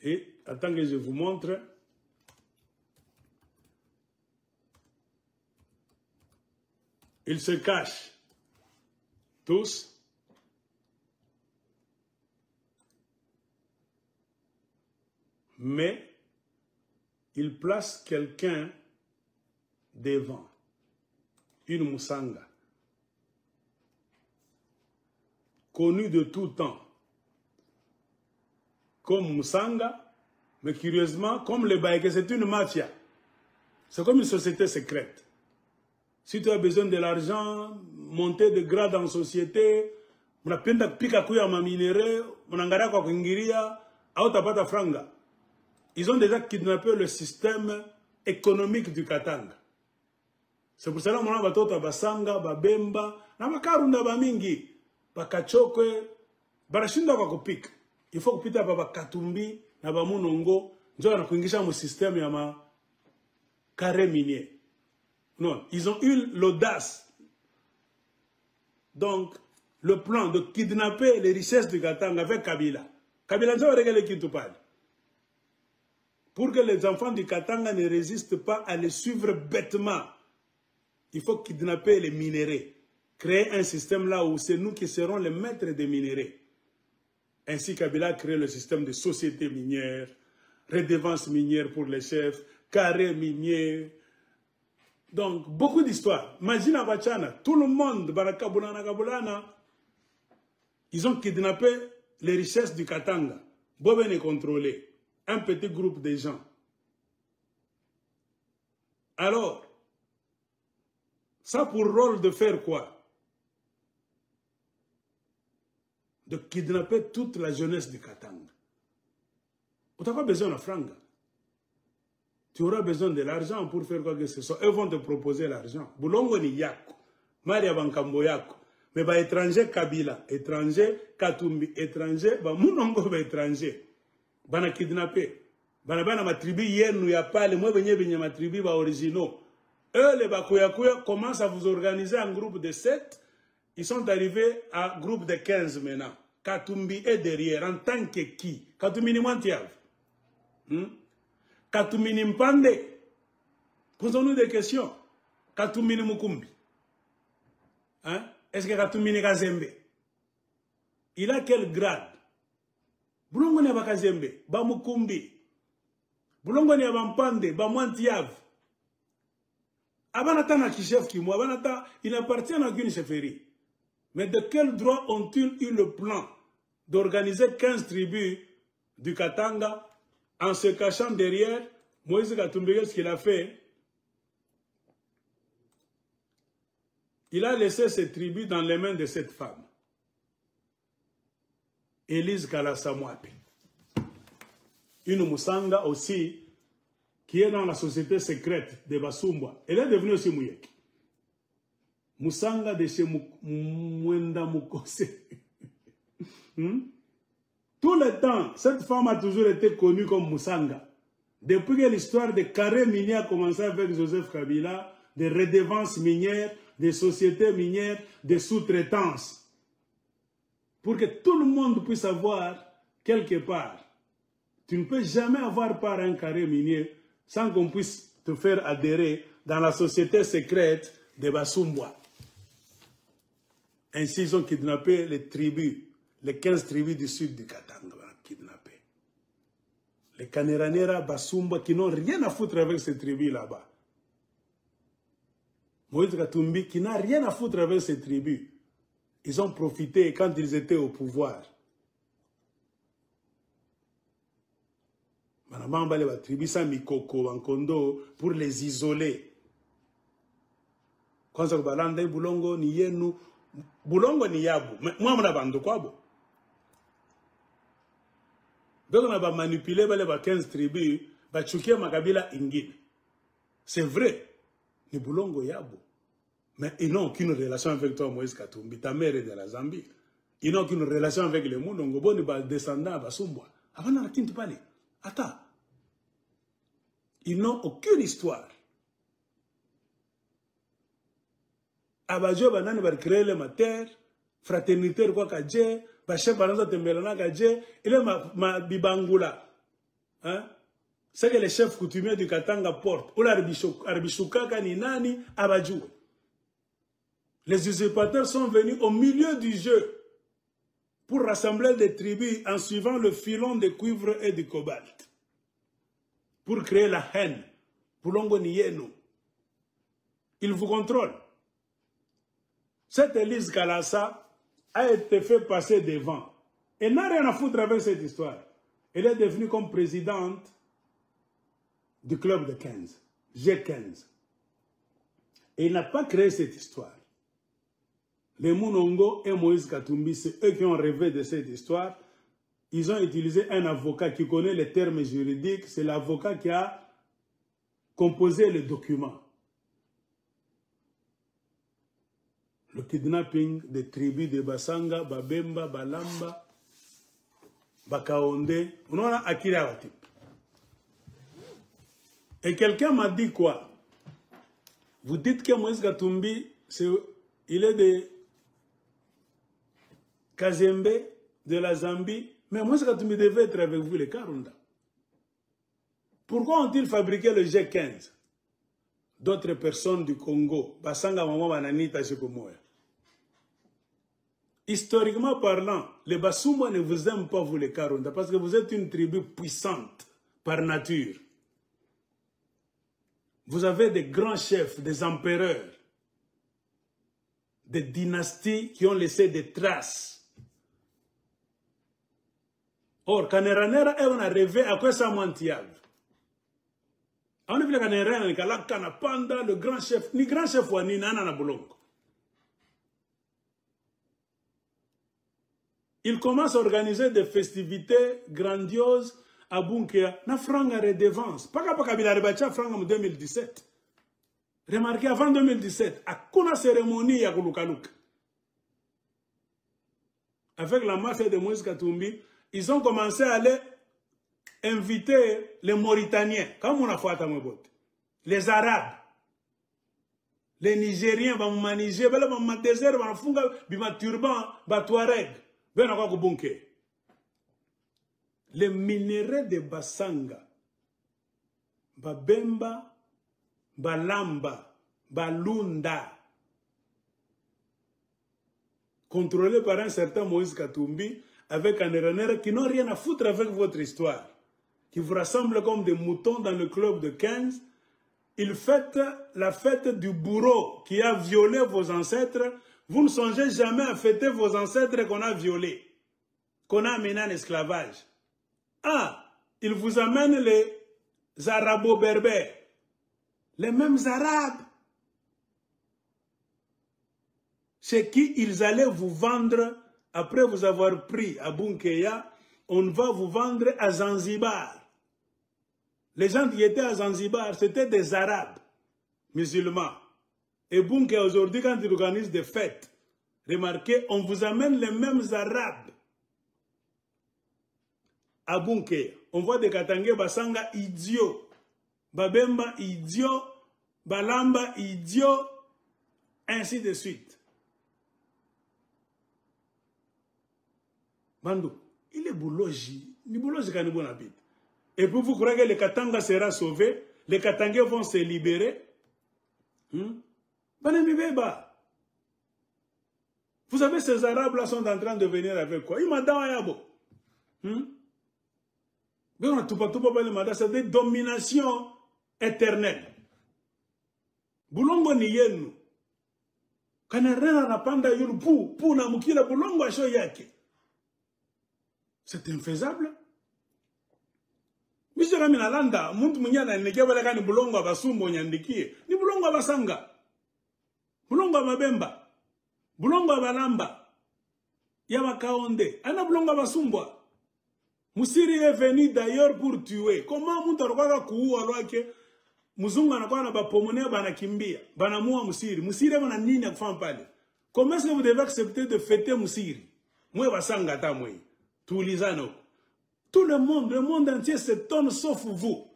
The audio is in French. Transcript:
Et attends que je vous montre. Ils se cachent tous. Mais ils placent quelqu'un devant. Une Musanga. Connue de tout temps. Comme Musanga, mais curieusement, comme le Baïké, c'est une mafia. C'est comme une société secrète. Si tu as besoin de l'argent, monter de grade en société, ils ont déjà kidnappé le système économique du Katanga. C'est pour cela que nous avons Basanga, Babemba, Namakarunda Bamingi, Bakachokwe, Barashinda Bakopik. Il faut que tu aies Katumbi, Nabamunongo, nous avons un système yama carré minier. Non, ils ont eu l'audace. Donc, le plan de kidnapper les richesses du Katanga avec Kabila. Kabila, nous avons réglé Kintupal. Pour que les enfants du Katanga ne résistent pas à les suivre bêtement, il faut kidnapper les minéraux. Créer un système là où c'est nous qui serons les maîtres des minéraux. Ainsi, Kabila a créé le système de société minière, redevance minière pour les chefs, carré minier. Donc, beaucoup d'histoires. Imagine à Bachana, tout le monde, ils ont kidnappé les richesses du Katanga. Boben est contrôlé. Un petit groupe de gens. Alors, ça pour rôle de faire quoi? De kidnapper toute la jeunesse du Katanga. Tu n'as pas besoin de franga. Tu auras besoin de l'argent pour faire quoi que ce soit. Eux vont te proposer l'argent. Boulongo ni yako. Maria Bankambo yako. Mais bah étranger Kabila, étranger Katumbi, étranger, bah Mounongo bah étranger. Bana kidnappé. Bana ma tribu yenu ya pale, moi benye ma tribu ba originaux. Eux les Bakuyakuya commencent à vous organiser en groupe de 7. Ils sont arrivés à groupe de 15 maintenant. Katumbi est derrière en tant que qui? Katumbi ni Mantiav. Katumbi ni Mpande. Posons-nous des questions. Katumbi ni Mukumbi. Hein? Est-ce que Katumbi ni Kazembe? Il a quel grade? Bulongo ni Bakazembe, ba Mukumbi. Bulongo ni Bampande, ba Mwantiav. Abanata na Kichef Kimou, Abanata, il appartient à aucune chefferie. Mais de quel droit ont-ils eu le plan d'organiser 15 tribus du Katanga en se cachant derrière Moïse Katumbi? Ce qu'il a fait, il a laissé ces tribus dans les mains de cette femme. Élise Kalasamouape. Une Musanga aussi, qui est dans la société secrète de Basumbwa. Elle est devenue aussi Mouyeki. Musanga de chez Mwenda Mukose. Tout le temps, cette femme a toujours été connue comme Musanga. Depuis que l'histoire des carrés miniers a commencé avec Joseph Kabila, des redevances minières, des sociétés minières, des sous-traitances. Pour que tout le monde puisse avoir quelque part. Tu ne peux jamais avoir part à un carré minier sans qu'on puisse te faire adhérer dans la société secrète de Basumbwa. Ainsi, ils ont kidnappé les tribus, les 15 tribus du sud du Katanga. Kidnappé. Les Kaneranera, Basumba, qui n'ont rien à foutre avec ces tribus là-bas. Moïse Katumbi, qui n'a rien à foutre avec ces tribus. Ils ont profité quand ils étaient au pouvoir. Pour les isoler. Quand on balande Boulongo ni yenu, Boulongo ni yabu. Moi, je bande quoi bo. Donc on a manipulé les 15 tribus, ba chukia makabila ingine. C'est vrai, ni Boulongo yabu. Mais ils n'ont aucune relation avec toi, Moïse Katumbi. Ta mère est de la Zambie. Ils n'ont aucune relation avec les Mounongo. Bon, ils descendants à Basumbwa. Avant de parler. Attends. Ils n'ont aucune histoire. Abajo banane va créer le mater, fraternité quoi kadje, ba chef banana tembelana kadje, il est ma bibangula. hein, c'est que les chefs coutumiers du Katanga portent. Ou l'Arbishukaka ni nani abadjou. Les usurpateurs sont venus au milieu du jeu pour rassembler des tribus en suivant le filon de cuivre et de cobalt. Pour créer la haine. Pour l'ongonienu. Ils vous contrôlent. Cette Élise Kalassa a été fait passer devant. Elle n'a rien à foutre avec cette histoire. Elle est devenue comme présidente du club de 15, G15. Et il n'a pas créé cette histoire. Les Mounongo et Moïse Katumbi, c'est eux qui ont rêvé de cette histoire. Ils ont utilisé un avocat qui connaît les termes juridiques. C'est l'avocat qui a composé le document. Le kidnapping des tribus de Basanga, Babemba, Balamba, Bakaonde, on a Akira. Et quelqu'un m'a dit quoi? Vous dites que Moïse Katumbi, il est de Kazembe, de la Zambie, mais Moïse Katumbi devait être avec vous les Karunda. Pourquoi ont-ils fabriqué le G15? D'autres personnes du Congo, Basanga, Maman, Bananita, Jekomoya. Historiquement parlant, les Basumba ne vous aiment pas, vous les Karunda, parce que vous êtes une tribu puissante par nature. Vous avez des grands chefs, des empereurs, des dynasties qui ont laissé des traces. Or, Kaneranera, on a rêvé à quoi ça mentia. On a vu le Kaneranera, Kanapanda, le grand chef, ni grand chef ou ni Nana Bolongo. Il commence à organiser des festivités grandioses à Bunkea. Na franga redevance. Pas Kabila rebacha franga en 2017. Remarquez, avant 2017, à la cérémonie à Kulukaluka. Avec la mafia de Moïse Katumbi, ils ont commencé à aller inviter les Mauritaniens, comme on a fait à Mobot, les Arabes, les Nigériens, les désert, les turban, les Touareg. Les minéraux de Basanga, Babemba, Balamba, Balunda, contrôlés par un certain Moïse Katumbi, avec un Erenere qui n'ont rien à foutre avec votre histoire, qui vous rassemble comme des moutons dans le club de 15. Ils fêtent la fête du bourreau qui a violé vos ancêtres. Vous ne songez jamais à fêter vos ancêtres qu'on a violés, qu'on a amenés en esclavage. Ah, ils vous amènent les arabo-berbères, les mêmes arabes, chez qui ils allaient vous vendre, après vous avoir pris à Bunkeya, on va vous vendre à Zanzibar. Les gens qui étaient à Zanzibar, c'était des arabes musulmans. Et Bunkeya aujourd'hui, quand ils organisent des fêtes, remarquez, on vous amène les mêmes arabes à Bunkeya. On voit des Katangé Basanga idiots, Babemba idiot, Balamba idiot, ainsi de suite. Bandou, il est boulogi, ni boulogi quand il est bon habit. Et puis vous croyez que le Katanga sera sauvé, les Katangés vont se libérer. Vous savez, ces Arabes-là sont en train de venir avec quoi? Ils m'adorent à Yabo. C'est des dominations éternelles. Boulongo ni yenu. Kanarena na panda yulu pu na mukila boulongo asho yake. C'est infaisable. Mishira minalanda, muntu munyana nekebala kani boulongo abasumbo nyandikie. Ni boulongo abasanga. Boulongo ababemba. Boulongo abalamba. Yabakaonde. Ana boulongo abasumbwa. Musiri est venu d'ailleurs pour tuer. Comment Moutarwaka kuua lwake muzungu anakuwa na bapomone banakimbia. Banamua Musiri. Musiri wana nini ya kufanya pale? Comment est-ce que vous devez accepter de fêter Musiri? Mwe basanga ta mwe. Tulizano. Tout le monde entier s'étonne sauf vous.